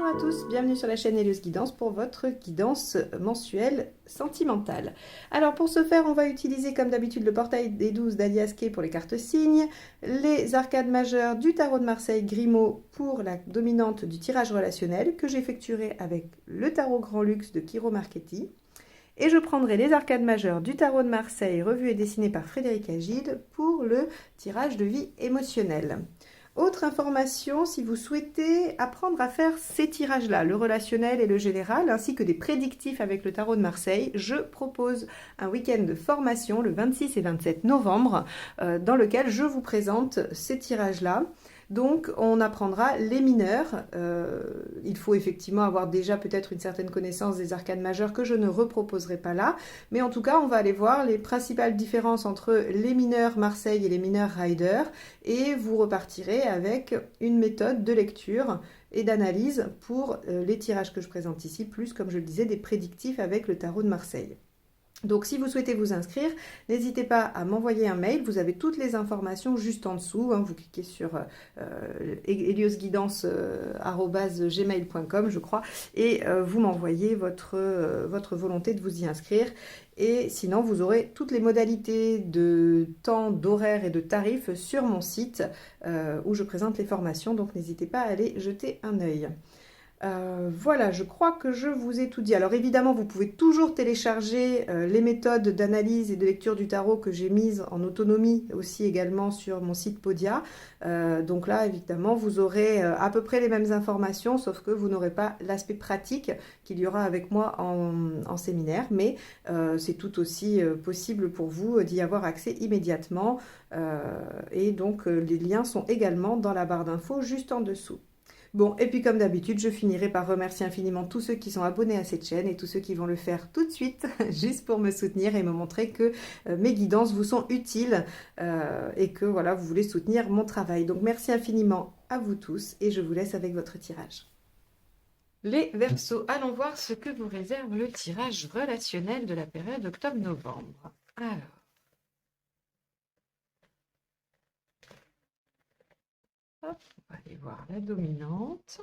Bonjour à tous, bienvenue sur la chaîne Hélios Guidance pour votre guidance mensuelle sentimentale. Alors pour ce faire, on va utiliser comme d'habitude le portail des 12 d'Alias Kay pour les cartes signes, les arcades majeures du tarot de Marseille Grimaud pour la dominante du tirage relationnel que j'effectuerai avec le tarot Grand Luxe de Kiro Marchetti. Et je prendrai les arcades majeures du tarot de Marseille revues et dessinées par Frédéric Agide pour le tirage de vie émotionnelle. Autre information, si vous souhaitez apprendre à faire ces tirages-là, le relationnel et le général, ainsi que des prédictifs avec le tarot de Marseille, je propose un week-end de formation le 26 et 27 novembre, dans lequel je vous présente ces tirages-là. Donc, on apprendra les mineurs. Il faut effectivement avoir déjà peut-être une certaine connaissance des arcades majeures que je ne reproposerai pas là. Mais en tout cas, on va aller voir les principales différences entre les mineurs Marseille et les mineurs Rider. Et vous repartirez avec une méthode de lecture et d'analyse pour les tirages que je présente ici, plus, comme je le disais, des prédictifs avec le tarot de Marseille. Donc si vous souhaitez vous inscrire, n'hésitez pas à m'envoyer un mail, vous avez toutes les informations juste en dessous, vous cliquez sur heliosguidance@gmail.com je crois, et vous m'envoyez votre volonté de vous y inscrire. Et sinon, vous aurez toutes les modalités de temps, d'horaire et de tarifs sur mon site où je présente les formations, donc n'hésitez pas à aller jeter un œil. Voilà, je crois que je vous ai tout dit. Alors évidemment, vous pouvez toujours télécharger les méthodes d'analyse et de lecture du tarot que j'ai mises en autonomie aussi également sur mon site Podia. Donc là, évidemment, vous aurez à peu près les mêmes informations, sauf que vous n'aurez pas l'aspect pratique qu'il y aura avec moi en séminaire. Mais c'est tout aussi possible pour vous d'y avoir accès immédiatement. Et donc, les liens sont également dans la barre d'infos juste en dessous. Bon, et puis comme d'habitude, je finirai par remercier infiniment tous ceux qui sont abonnés à cette chaîne et tous ceux qui vont le faire tout de suite, juste pour me soutenir et me montrer que mes guidances vous sont utiles et que voilà, vous voulez soutenir mon travail. Donc merci infiniment à vous tous et je vous laisse avec votre tirage. Les Verseaux, allons voir ce que vous réserve le tirage relationnel de la période octobre-novembre. Alors. Hop, on va aller voir la dominante.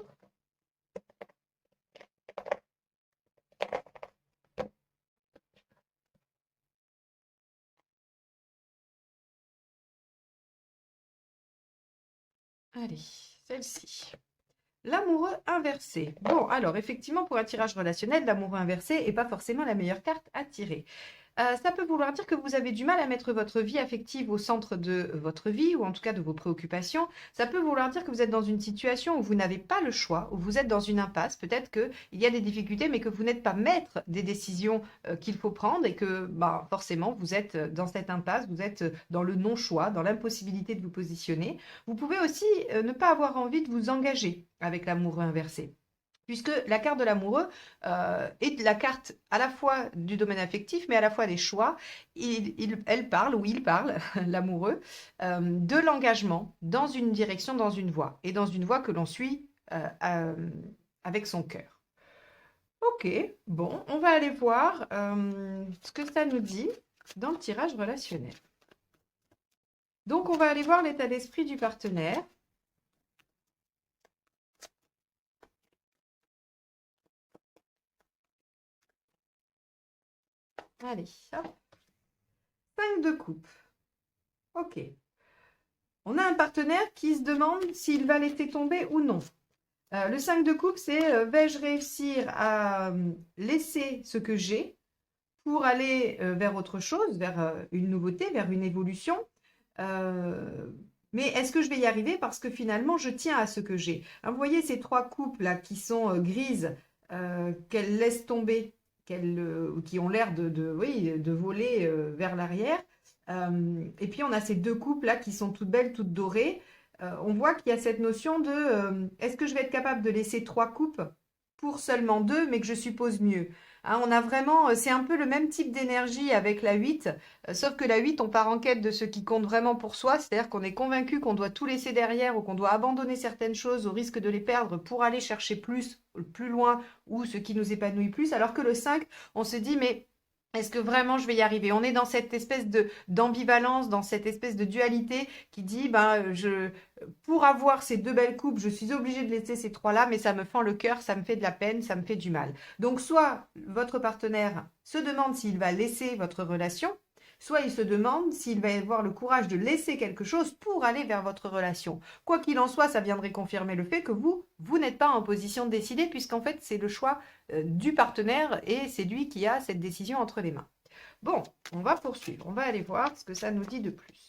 Allez, celle-ci. L'amoureux inversé. Bon, alors effectivement, pour un tirage relationnel, l'amoureux inversé n'est pas forcément la meilleure carte à tirer. Ça peut vouloir dire que vous avez du mal à mettre votre vie affective au centre de votre vie, ou en tout cas de vos préoccupations. Ça peut vouloir dire que vous êtes dans une situation où vous n'avez pas le choix, où vous êtes dans une impasse. Peut-être qu'il y a des difficultés, mais que vous n'êtes pas maître des décisions qu'il faut prendre et que forcément, vous êtes dans cette impasse, vous êtes dans le non-choix, dans l'impossibilité de vous positionner. Vous pouvez aussi ne pas avoir envie de vous engager avec l'amoureux inversé. Puisque la carte de l'amoureux est la carte à la fois du domaine affectif, mais à la fois des choix. Elle parle, ou il parle, l'amoureux, de l'engagement dans une direction, dans une voie. Et dans une voie que l'on suit avec son cœur. Ok, bon, on va aller voir ce que ça nous dit dans le tirage relationnel. Donc, on va aller voir l'état d'esprit du partenaire. Allez, hop. 5 de coupe. Ok. On a un partenaire qui se demande s'il va laisser tomber ou non. Le 5 de coupe, c'est vais-je réussir à laisser ce que j'ai pour aller vers autre chose, vers une nouveauté, vers une évolution. Mais est-ce que je vais y arriver parce que finalement, je tiens à ce que j'ai. Vous voyez ces 3 coupes là qui sont grises, qu'elles laissent tomber, qui ont l'air de voler vers l'arrière. Et puis, on a ces 2 coupes là qui sont toutes belles, toutes dorées. On voit qu'il y a cette notion de est-ce que je vais être capable de laisser 3 coupes pour seulement 2, mais que je suppose mieux. On a vraiment, c'est un peu le même type d'énergie avec la 8, sauf que la 8, on part en quête de ce qui compte vraiment pour soi, c'est-à-dire qu'on est convaincu qu'on doit tout laisser derrière ou qu'on doit abandonner certaines choses au risque de les perdre pour aller chercher plus loin ou ce qui nous épanouit plus, alors que le 5, on se dit mais Est-ce que vraiment je vais y arriver? On est dans cette espèce de d'ambivalence, dans cette espèce de dualité qui dit, ben, pour avoir ces deux belles coupes, je suis obligée de laisser ces trois-là, mais ça me fend le cœur, ça me fait de la peine, ça me fait du mal. Donc, soit votre partenaire se demande s'il va laisser votre relation, soit il se demande s'il va avoir le courage de laisser quelque chose pour aller vers votre relation. Quoi qu'il en soit, ça viendrait confirmer le fait que vous n'êtes pas en position de décider, puisqu'en fait, c'est le choix du partenaire et c'est lui qui a cette décision entre les mains. Bon, on va poursuivre, on va aller voir ce que ça nous dit de plus.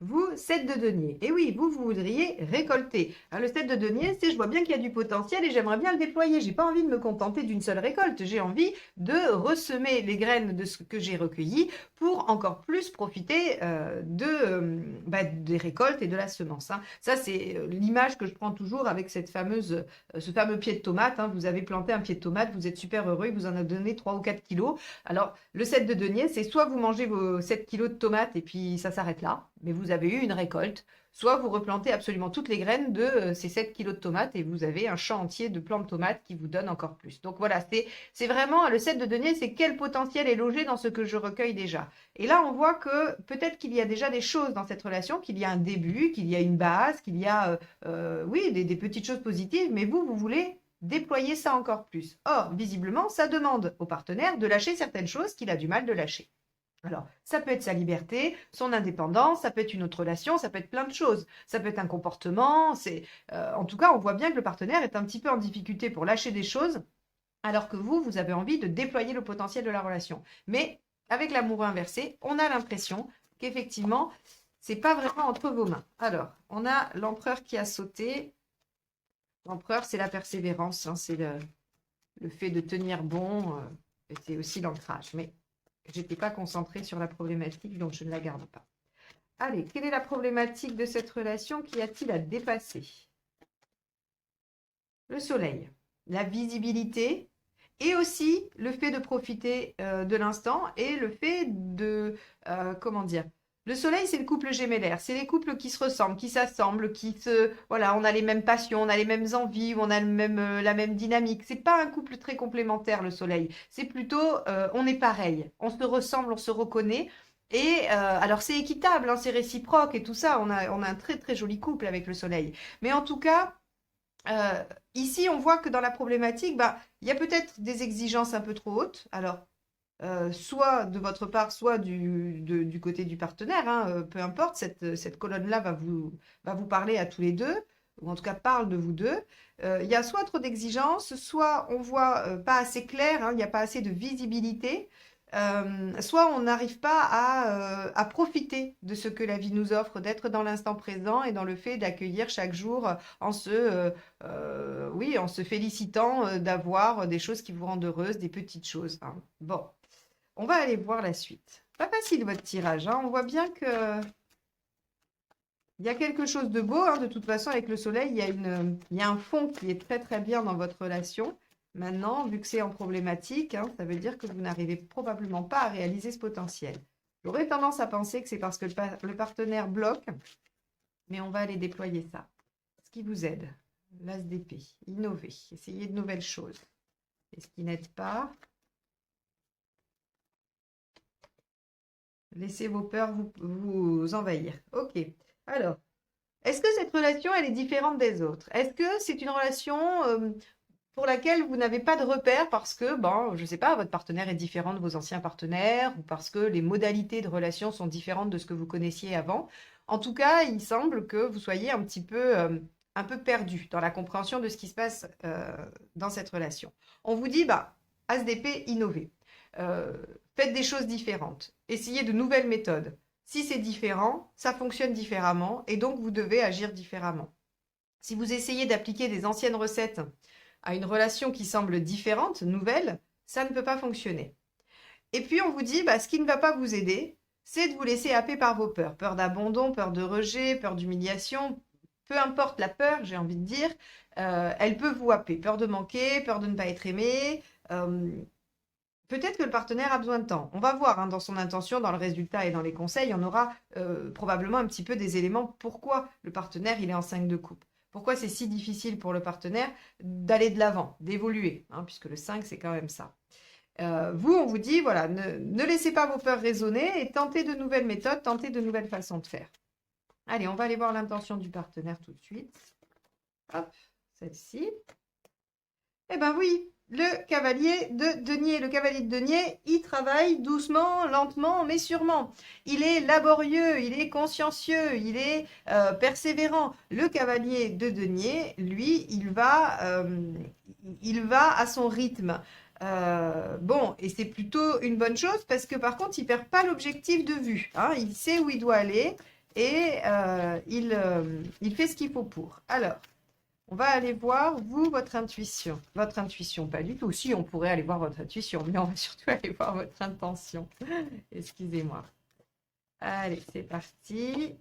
Vous, 7 de denier. Et oui, vous voudriez récolter. Le 7 de denier, c'est je vois bien qu'il y a du potentiel et j'aimerais bien le déployer. J'ai pas envie de me contenter d'une seule récolte. J'ai envie de ressemer les graines de ce que j'ai recueilli pour encore plus profiter des récoltes et de la semence. Ça, c'est l'image que je prends toujours avec ce fameux pied de tomate. Vous avez planté un pied de tomate, vous êtes super heureux, il vous en a donné 3 ou 4 kilos. Alors, le 7 de denier, c'est soit vous mangez vos 7 kilos de tomates et puis ça s'arrête là, mais vous avez eu une récolte, soit vous replantez absolument toutes les graines de ces 7 kilos de tomates et vous avez un champ entier de plants de tomates qui vous donne encore plus. Donc voilà, c'est vraiment le 7 de denier, c'est quel potentiel est logé dans ce que je recueille déjà. Et là, on voit que peut-être qu'il y a déjà des choses dans cette relation, qu'il y a un début, qu'il y a une base, qu'il y a oui, des petites choses positives, mais vous voulez déployer ça encore plus. Or, visiblement, ça demande au partenaire de lâcher certaines choses qu'il a du mal de lâcher. Alors, ça peut être sa liberté, son indépendance, ça peut être une autre relation, ça peut être plein de choses. Ça peut être un comportement. En tout cas, on voit bien que le partenaire est un petit peu en difficulté pour lâcher des choses, alors que vous avez envie de déployer le potentiel de la relation. Mais avec l'amour inversé, on a l'impression qu'effectivement, c'est pas vraiment entre vos mains. Alors, on a l'empereur qui a sauté. L'empereur, c'est la persévérance, c'est le fait de tenir bon, et c'est aussi l'ancrage. Mais je n'étais pas concentrée sur la problématique, donc je ne la garde pas. Allez, quelle est la problématique de cette relation? Qu'y a-t-il à dépasser? Le soleil, la visibilité et aussi le fait de profiter de l'instant et le fait de, comment dire, le soleil, c'est le couple gémellaire. C'est les couples qui se ressemblent, qui s'assemblent, voilà, on a les mêmes passions, on a les mêmes envies, on a la même dynamique. C'est pas un couple très complémentaire, le soleil. C'est plutôt, on est pareil. On se ressemble, on se reconnaît. Et alors, c'est équitable, c'est réciproque et tout ça. On a un très, très joli couple avec le soleil. Mais en tout cas, ici, on voit que dans la problématique, il y a peut-être des exigences un peu trop hautes. Alors, soit de votre part, soit du côté du partenaire, peu importe, cette colonne-là va vous parler à tous les deux, ou en tout cas parle de vous deux. Il y a soit trop d'exigences, soit on voit pas assez clair, il n'y a pas assez de visibilité, soit on n'arrive pas à profiter de ce que la vie nous offre, d'être dans l'instant présent et dans le fait d'accueillir chaque jour oui, en se félicitant d'avoir des choses qui vous rendent heureuse, des petites choses. Bon. On va aller voir la suite. Pas facile votre tirage. On voit bien que il y a quelque chose de beau. De toute façon, avec le soleil, il y a un fond qui est très très bien dans votre relation. Maintenant, vu que c'est en problématique, ça veut dire que vous n'arrivez probablement pas à réaliser ce potentiel. J'aurais tendance à penser que c'est parce que le partenaire bloque, mais on va aller déployer ça. Ce qui vous aide, l'as d'épée, innover, essayer de nouvelles choses. Et ce qui n'aide pas, laissez vos peurs vous envahir. Ok. Alors, est-ce que cette relation, elle est différente des autres? Est-ce que c'est une relation pour laquelle vous n'avez pas de repère parce que, je ne sais pas, votre partenaire est différent de vos anciens partenaires ou parce que les modalités de relation sont différentes de ce que vous connaissiez avant? En tout cas, il semble que vous soyez un peu perdu dans la compréhension de ce qui se passe dans cette relation. On vous dit, As d'épée, innover. Faites des choses différentes. Essayez de nouvelles méthodes. Si c'est différent, ça fonctionne différemment et donc vous devez agir différemment. Si vous essayez d'appliquer des anciennes recettes à une relation qui semble différente, nouvelle, ça ne peut pas fonctionner. Et puis on vous dit, ce qui ne va pas vous aider, c'est de vous laisser happer par vos peurs. Peur d'abandon, peur de rejet, peur d'humiliation, peu importe la peur, j'ai envie de dire, elle peut vous happer. Peur de manquer, peur de ne pas être aimé. Peut-être que le partenaire a besoin de temps. On va voir dans son intention, dans le résultat et dans les conseils, on aura probablement un petit peu des éléments pourquoi le partenaire il est en 5 de coupe. Pourquoi c'est si difficile pour le partenaire d'aller de l'avant, d'évoluer, hein, puisque le 5, c'est quand même ça. Vous, on vous dit, voilà, ne laissez pas vos peurs résonner et tentez de nouvelles méthodes, tentez de nouvelles façons de faire. Allez, on va aller voir l'intention du partenaire tout de suite. Hop, celle-ci. Eh bien oui, le cavalier de denier. Le cavalier de denier, il travaille doucement, lentement, mais sûrement. Il est laborieux, il est consciencieux, il est persévérant. Le cavalier de denier, lui, il va à son rythme. Bon, et c'est plutôt une bonne chose parce que par contre, il perd pas l'objectif de vue, hein. Il sait où il doit aller et il fait ce qu'il faut pour. Alors, on va aller voir, vous, votre intuition. Votre intuition, pas du tout. Si, on pourrait aller voir votre intuition, mais on va surtout aller voir votre intention. Excusez-moi. Allez, c'est parti.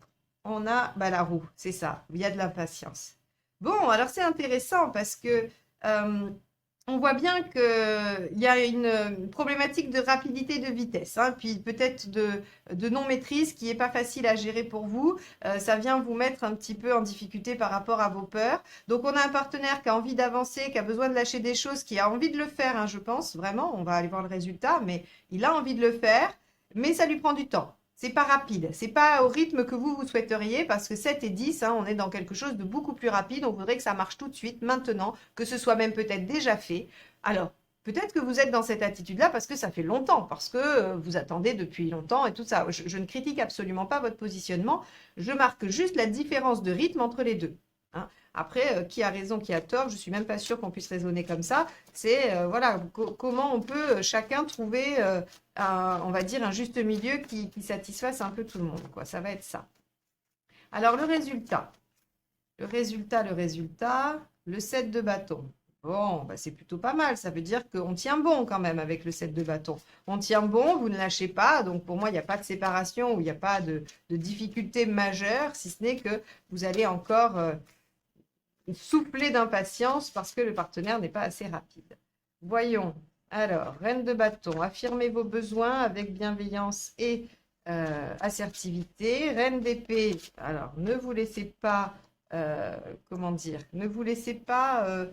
On a la roue, c'est ça. Il y a de l'impatience. Bon, alors c'est intéressant parce que on voit bien qu'il y a une problématique de rapidité de vitesse, hein, puis peut-être de non-maîtrise qui n'est pas facile à gérer pour vous. Ça vient vous mettre un petit peu en difficulté par rapport à vos peurs. Donc, on a un partenaire qui a envie d'avancer, qui a besoin de lâcher des choses, qui a envie de le faire, hein, je pense, vraiment. On va aller voir le résultat, mais il a envie de le faire, mais ça lui prend du temps. C'est pas rapide, c'est pas au rythme que vous souhaiteriez parce que 7 et 10, hein, on est dans quelque chose de beaucoup plus rapide. On voudrait que ça marche tout de suite, maintenant, que ce soit même peut-être déjà fait. Alors, peut-être que vous êtes dans cette attitude-là parce que ça fait longtemps, parce que vous attendez depuis longtemps et tout ça. Je ne critique absolument pas votre positionnement, je marque juste la différence de rythme entre les deux, hein. Après, qui a raison, qui a tort, je ne suis même pas sûre qu'on puisse raisonner comme ça. C'est voilà, comment on peut chacun trouver, on va dire, un juste milieu qui satisfasse un peu tout le monde, quoi. Ça va être ça. Alors, le résultat, le 7 de bâton. Bon, c'est plutôt pas mal. Ça veut dire qu'on tient bon quand même avec le 7 de bâton. On tient bon, vous ne lâchez pas. Donc, pour moi, il n'y a pas de séparation ou il n'y a pas de difficulté majeure, si ce n'est que vous allez encore souffler d'impatience parce que le partenaire n'est pas assez rapide. Voyons. Alors, reine de bâton, affirmez vos besoins avec bienveillance et assertivité. Reine d'épée, alors ne vous laissez pas, comment dire, ne vous laissez pas...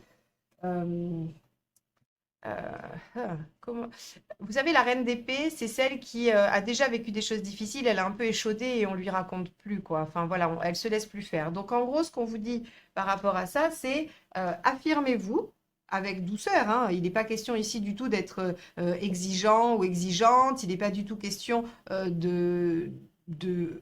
Vous savez, la reine d'épée, c'est celle qui a déjà vécu des choses difficiles, elle est un peu échaudée et on lui raconte plus, quoi. Enfin voilà, elle se laisse plus faire. Donc en gros, ce qu'on vous dit par rapport à ça, c'est affirmez-vous avec douceur, hein. Il n'est pas question ici du tout d'être exigeant ou exigeante, il n'est pas du tout question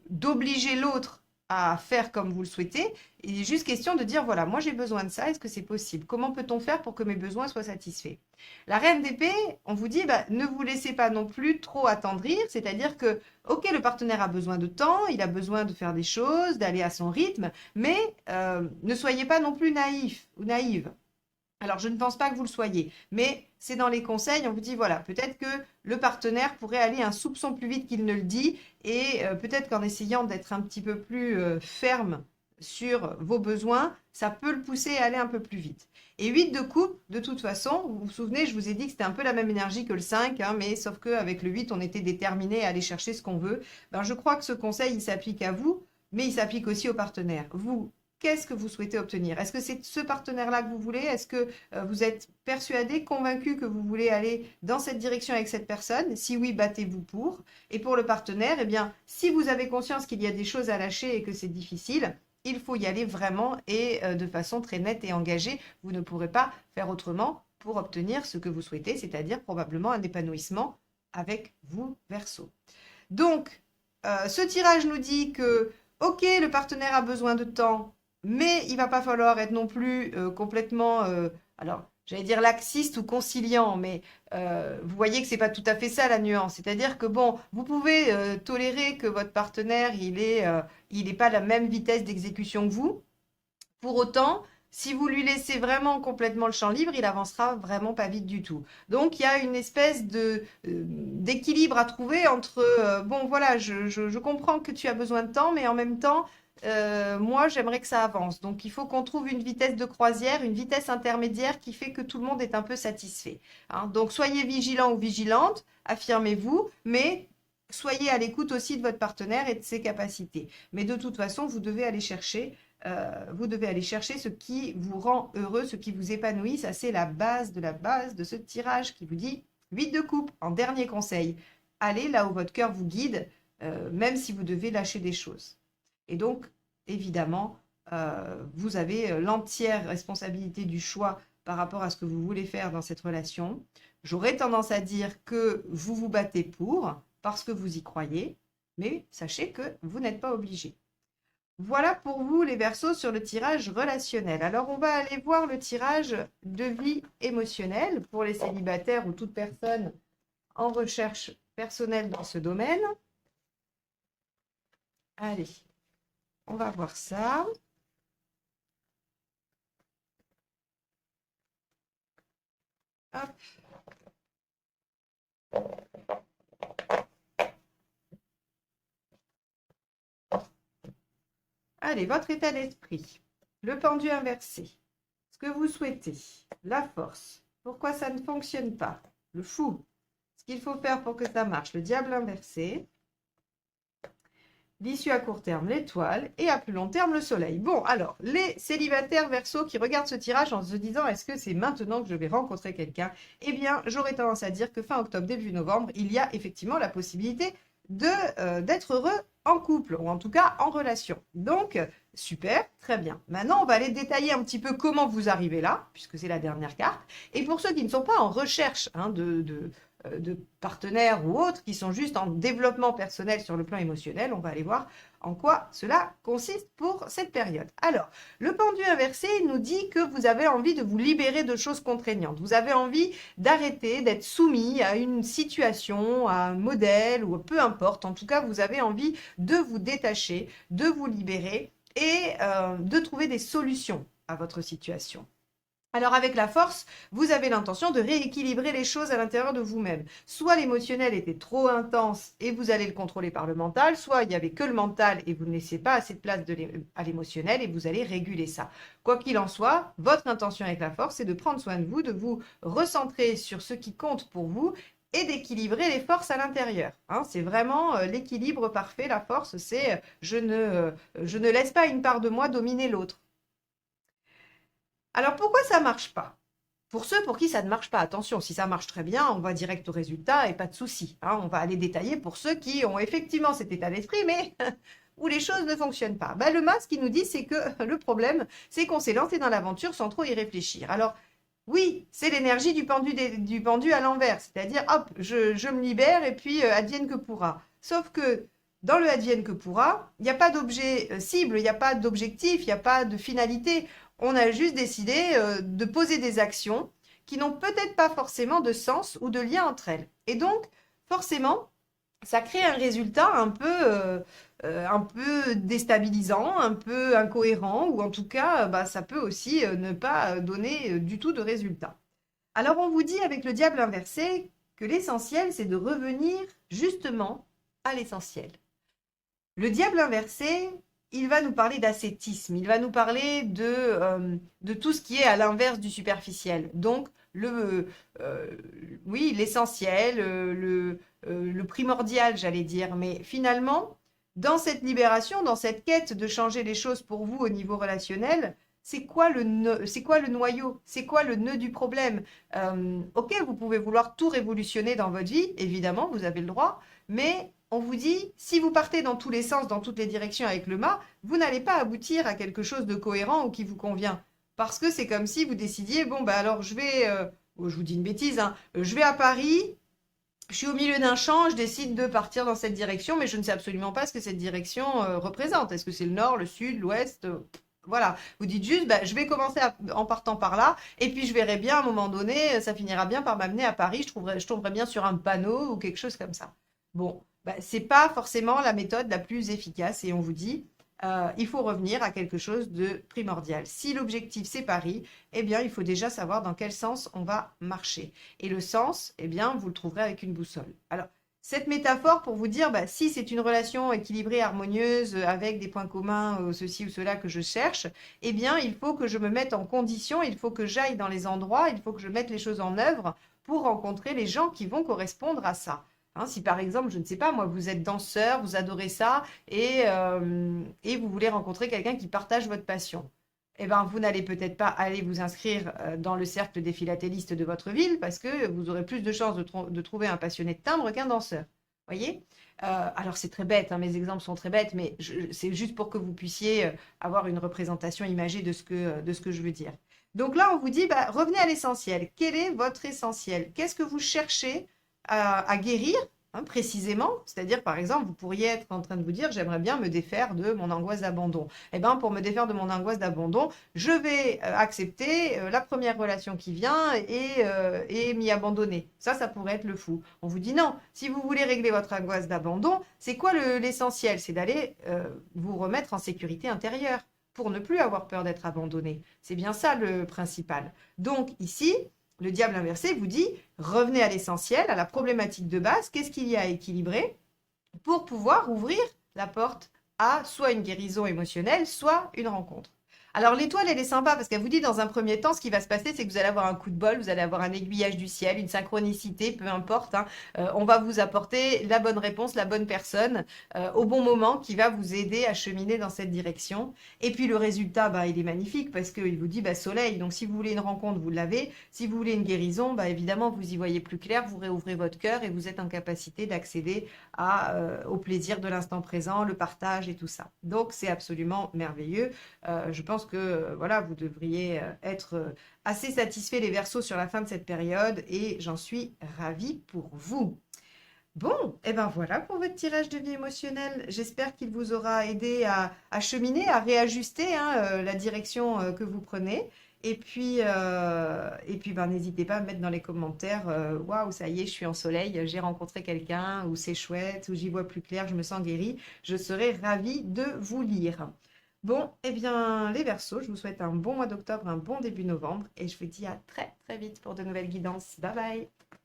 d'obliger l'autre à faire comme vous le souhaitez. Il est juste question de dire, voilà, moi j'ai besoin de ça, est-ce que c'est possible? Comment peut-on faire pour que mes besoins soient satisfaits? La reine d'épée, on vous dit, ne vous laissez pas non plus trop attendrir, c'est-à-dire que, ok, le partenaire a besoin de temps, il a besoin de faire des choses, d'aller à son rythme, mais ne soyez pas non plus naïf ou naïve. Alors, je ne pense pas que vous le soyez, mais c'est dans les conseils, on vous dit, voilà, peut-être que le partenaire pourrait aller un soupçon plus vite qu'il ne le dit, et peut-être qu'en essayant d'être un petit peu plus ferme sur vos besoins, ça peut le pousser à aller un peu plus vite. Et 8 de coupe, de toute façon, vous vous souvenez, je vous ai dit que c'était un peu la même énergie que le 5, hein, mais sauf qu'avec le 8, on était déterminé à aller chercher ce qu'on veut. Ben, je crois que ce conseil, il s'applique à vous, mais il s'applique aussi au partenaire. Vous, qu'est-ce que vous souhaitez obtenir? Est-ce que c'est ce partenaire-là que vous voulez? Est-ce que vous êtes persuadé, convaincu que vous voulez aller dans cette direction avec cette personne? Si oui, battez-vous pour. Et pour le partenaire, eh bien, si vous avez conscience qu'il y a des choses à lâcher et que c'est difficile, il faut y aller vraiment et de façon très nette et engagée. Vous ne pourrez pas faire autrement pour obtenir ce que vous souhaitez, c'est-à-dire probablement un épanouissement avec vous, Verseau. Donc, ce tirage nous dit que, ok, le partenaire a besoin de temps, mais il va pas falloir être non plus complètement, alors j'allais dire laxiste ou conciliant, mais vous voyez que c'est pas tout à fait ça la nuance. C'est-à-dire que bon, vous pouvez tolérer que votre partenaire il est pas la même vitesse d'exécution que vous. Pour autant, si vous lui laissez vraiment complètement le champ libre, il avancera vraiment pas vite du tout. Donc il y a une espèce d'équilibre à trouver entre bon voilà, je comprends que tu as besoin de temps, mais en même temps moi, j'aimerais que ça avance. Donc, il faut qu'on trouve une vitesse de croisière, une vitesse intermédiaire qui fait que tout le monde est un peu satisfait, hein. Donc, soyez vigilant ou vigilante, affirmez-vous, mais soyez à l'écoute aussi de votre partenaire et de ses capacités. Mais de toute façon, vous devez aller chercher ce qui vous rend heureux, ce qui vous épanouit. Ça, c'est la base de ce tirage qui vous dit 8 de coupe. En dernier conseil, allez là où votre cœur vous guide, même si vous devez lâcher des choses. Et donc, évidemment, vous avez l'entière responsabilité du choix par rapport à ce que vous voulez faire dans cette relation. J'aurais tendance à dire que vous vous battez pour, parce que vous y croyez, mais sachez que vous n'êtes pas obligé. Voilà pour vous les Verseaux sur le tirage relationnel. Alors on va aller voir le tirage de vie émotionnelle pour les célibataires ou toute personne en recherche personnelle dans ce domaine. Allez, on va voir ça. Hop. Allez, votre état d'esprit, le pendu inversé, ce que vous souhaitez, la force, pourquoi ça ne fonctionne pas, le fou, ce qu'il faut faire pour que ça marche, le diable inversé, l'issue à court terme, l'étoile, et à plus long terme, le soleil. Bon, alors, les célibataires Verseaux qui regardent ce tirage en se disant « Est-ce que c'est maintenant que je vais rencontrer quelqu'un ?» Eh bien, j'aurais tendance à dire que fin octobre, début novembre, il y a effectivement la possibilité d'être heureux en couple, ou en tout cas en relation. Donc, super, très bien. Maintenant, on va aller détailler un petit peu comment vous arrivez là, puisque c'est la dernière carte. Et pour ceux qui ne sont pas en recherche de partenaires ou autres, qui sont juste en développement personnel sur le plan émotionnel, on va aller voir en quoi cela consiste pour cette période. Alors, le pendu inversé nous dit que vous avez envie de vous libérer de choses contraignantes. Vous avez envie d'arrêter d'être soumis à une situation, à un modèle, ou peu importe. En tout cas, vous avez envie de vous détacher, de vous libérer et de trouver des solutions à votre situation. Alors avec la force, vous avez l'intention de rééquilibrer les choses à l'intérieur de vous-même. Soit l'émotionnel était trop intense et vous allez le contrôler par le mental, soit il n'y avait que le mental et vous ne laissez pas assez de place à l'émotionnel et vous allez réguler ça. Quoi qu'il en soit, votre intention avec la force, c'est de prendre soin de vous recentrer sur ce qui compte pour vous et d'équilibrer les forces à l'intérieur. Hein, c'est vraiment l'équilibre parfait, la force, c'est je ne laisse pas une part de moi dominer l'autre. Alors, pourquoi ça ne marche pas? Pour ceux pour qui ça ne marche pas, attention, si ça marche très bien, on va direct au résultat et pas de souci. Hein, on va aller détailler pour ceux qui ont effectivement cet état d'esprit, mais où les choses ne fonctionnent pas. Le masque, qui nous dit, c'est que le problème, c'est qu'on s'est lancé dans l'aventure sans trop y réfléchir. Alors, oui, c'est l'énergie du pendu à l'envers, c'est-à-dire, hop, je me libère et puis advienne que pourra. Sauf que dans le advienne que pourra, il n'y a pas d'objet cible, il n'y a pas d'objectif, il n'y a pas de finalité. On a juste décidé de poser des actions qui n'ont peut-être pas forcément de sens ou de lien entre elles. Et donc, forcément, ça crée un résultat un peu déstabilisant, un peu incohérent, ou en tout cas, ça peut aussi ne pas donner du tout de résultat. Alors, on vous dit avec le diable inversé que l'essentiel, c'est de revenir justement à l'essentiel. Le diable inversé, il va nous parler d'ascétisme, il va nous parler de tout ce qui est à l'inverse du superficiel. Donc, oui, l'essentiel, le primordial, j'allais dire. Mais finalement, dans cette libération, dans cette quête de changer les choses pour vous au niveau relationnel, c'est quoi le noyau? C'est quoi le nœud du problème? Ok, vous pouvez vouloir tout révolutionner dans votre vie, évidemment, vous avez le droit, mais on vous dit, si vous partez dans tous les sens, dans toutes les directions avec le mât, vous n'allez pas aboutir à quelque chose de cohérent ou qui vous convient. Parce que c'est comme si vous décidiez, bon, alors je vais, je vous dis une bêtise, hein, je vais à Paris, je suis au milieu d'un champ, je décide de partir dans cette direction, mais je ne sais absolument pas ce que cette direction représente. Est-ce que c'est le nord, le sud, l'ouest voilà, vous dites juste, je vais commencer en partant par là, et puis je verrai bien à un moment donné, ça finira bien par m'amener à Paris, je tomberai bien sur un panneau ou quelque chose comme ça. Bon, c'est pas forcément la méthode la plus efficace, et on vous dit, il faut revenir à quelque chose de primordial. Si l'objectif c'est Paris, eh bien il faut déjà savoir dans quel sens on va marcher. Et le sens, eh bien vous le trouverez avec une boussole. Alors, cette métaphore pour vous dire, si c'est une relation équilibrée, harmonieuse, avec des points communs, ceci ou cela que je cherche, eh bien, il faut que je me mette en condition, il faut que j'aille dans les endroits, il faut que je mette les choses en œuvre pour rencontrer les gens qui vont correspondre à ça. Hein, si par exemple, je ne sais pas, moi, vous êtes danseur, vous adorez ça, et vous voulez rencontrer quelqu'un qui partage votre passion. Eh ben, vous n'allez peut-être pas aller vous inscrire dans le cercle des philatélistes de votre ville parce que vous aurez plus de chances de trouver un passionné de timbre qu'un danseur. Voyez? Alors c'est très bête, hein, mes exemples sont très bêtes, mais c'est juste pour que vous puissiez avoir une représentation imagée de ce que je veux dire. Donc là, on vous dit, bah, revenez à l'essentiel. Quel est votre essentiel? Qu'est-ce que vous cherchez à guérir, hein, précisément? C'est-à-dire, par exemple, vous pourriez être en train de vous dire, j'aimerais bien me défaire de mon angoisse d'abandon. Eh bien, pour me défaire de mon angoisse d'abandon, je vais accepter la première relation qui vient et m'y abandonner. Ça pourrait être le fou. On vous dit non. Si vous voulez régler votre angoisse d'abandon, c'est quoi l'essentiel? C'est d'aller vous remettre en sécurité intérieure pour ne plus avoir peur d'être abandonné. C'est bien ça le principal. Donc ici, le diable inversé vous dit, revenez à l'essentiel, à la problématique de base, qu'est-ce qu'il y a à équilibrer pour pouvoir ouvrir la porte à soit une guérison émotionnelle, soit une rencontre. Alors l'étoile, elle est sympa parce qu'elle vous dit dans un premier temps, ce qui va se passer, c'est que vous allez avoir un coup de bol, vous allez avoir un aiguillage du ciel, une synchronicité, peu importe. Hein. On va vous apporter la bonne réponse, la bonne personne, au bon moment, qui va vous aider à cheminer dans cette direction. Et puis le résultat, bah, il est magnifique parce qu'il vous dit bah, soleil. Donc si vous voulez une rencontre, vous l'avez. Si vous voulez une guérison, bah, évidemment, vous y voyez plus clair, vous réouvrez votre cœur et vous êtes en capacité d'accéder au plaisir de l'instant présent, le partage et tout ça. Donc c'est absolument merveilleux. Je pense que voilà, vous devriez être assez satisfait les Verseaux sur la fin de cette période et j'en suis ravie pour vous. Bon, et ben voilà pour votre tirage de vie émotionnelle. J'espère qu'il vous aura aidé à cheminer, à réajuster hein, la direction que vous prenez. Et puis ben, n'hésitez pas à me mettre dans les commentaires waouh, ça y est, je suis en soleil, j'ai rencontré quelqu'un, ou c'est chouette, ou j'y vois plus clair, je me sens guérie. Je serai ravie de vous lire. Bon, eh bien, les Verseaux, je vous souhaite un bon mois d'octobre, un bon début novembre, et je vous dis à très très vite pour de nouvelles guidances. Bye bye!